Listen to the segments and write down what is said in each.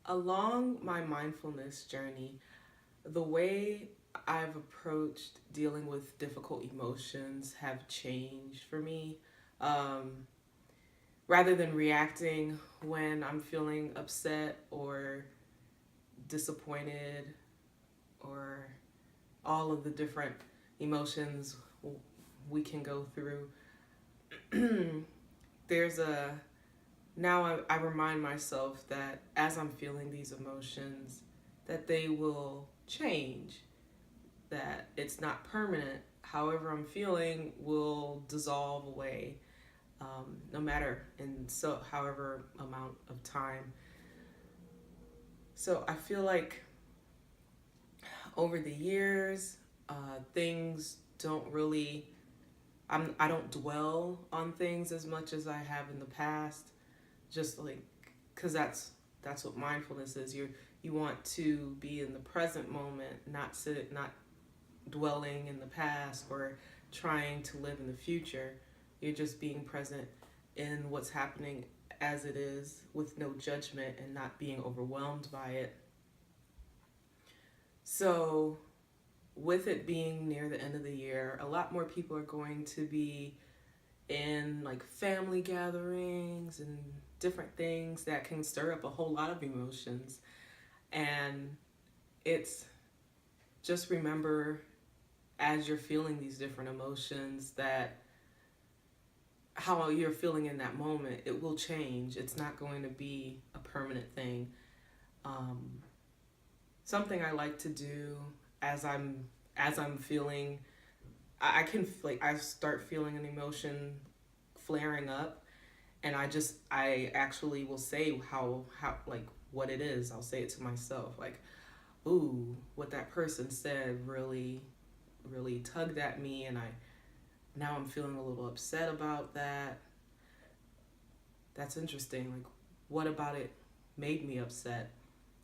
Along my mindfulness journey, the way I've approached dealing with difficult emotions have changed for me. Um, Rather than reacting when I'm feeling upset or disappointed or all of the different emotions we can go through, there's a now I remind myself that as I'm feeling these emotions, that they will change, that it's not permanent. However I'm feeling will dissolve away, no matter in so however amount of time. So I feel like over the years, things don't really. I don't dwell on things as much as I have in the past. Just like, because that's what mindfulness is. You want to be in the present moment, not dwelling in the past or trying to live in the future. You're just being present in what's happening as it is with no judgment and not being overwhelmed by it. So, with it being near the end of the year, a lot more people are going to be in like family gatherings and different things that can stir up a whole lot of emotions. And it's just remember as you're feeling these different emotions that how you're feeling in that moment, it will change. It's not going to be a permanent thing. Um, Something I like to do as I'm feeling, I can like I start feeling an emotion flaring up, and I actually will say how like what it is. I'll say it to myself like, ooh, what that person said really tugged at me, and I now I'm feeling a little upset about that. That's interesting. Like, what about it made me upset?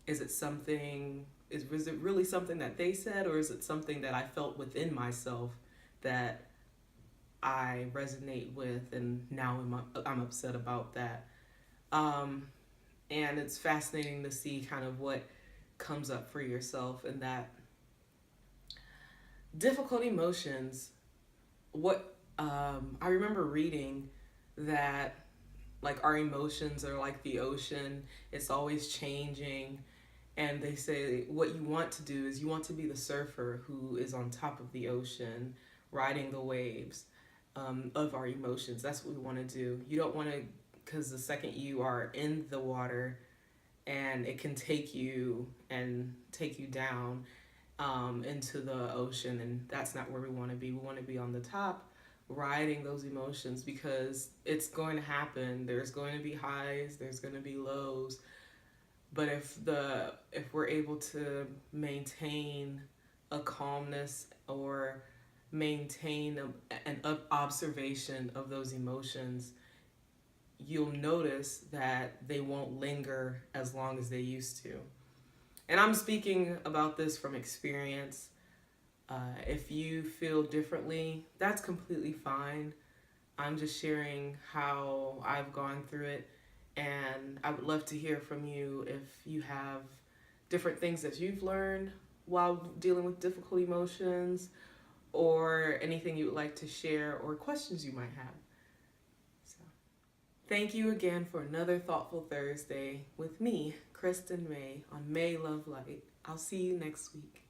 Is it something? Was it really something that they said, or is it something that I felt within myself that I resonate with, and now I'm upset about that? Um, and it's fascinating to see kind of what comes up for yourself and that difficult emotions. What I remember reading that like our emotions are like the ocean, it's always changing. And they say what you want to do is you want to be the surfer who is on top of the ocean, riding the waves of our emotions. That's what we want to do. You don't want to, because the second you are in the water, and it can take you down into the ocean, and that's not where we want to be. We want to be on the top, riding those emotions because it's going to happen. There's going to be highs, there's going to be lows, but if we're able to maintain a calmness or maintain an observation of those emotions, you'll notice that they won't linger as long as they used to. And I'm speaking about this from experience. If you feel differently, that's completely fine. I'm just sharing how I've gone through it, and I would love to hear from you if you have different things that you've learned while dealing with difficult emotions, or anything you would like to share, or questions you might have. So, thank you again for another Thoughtful Thursday with me, Kristen May, on May Love Light. I'll see you next week.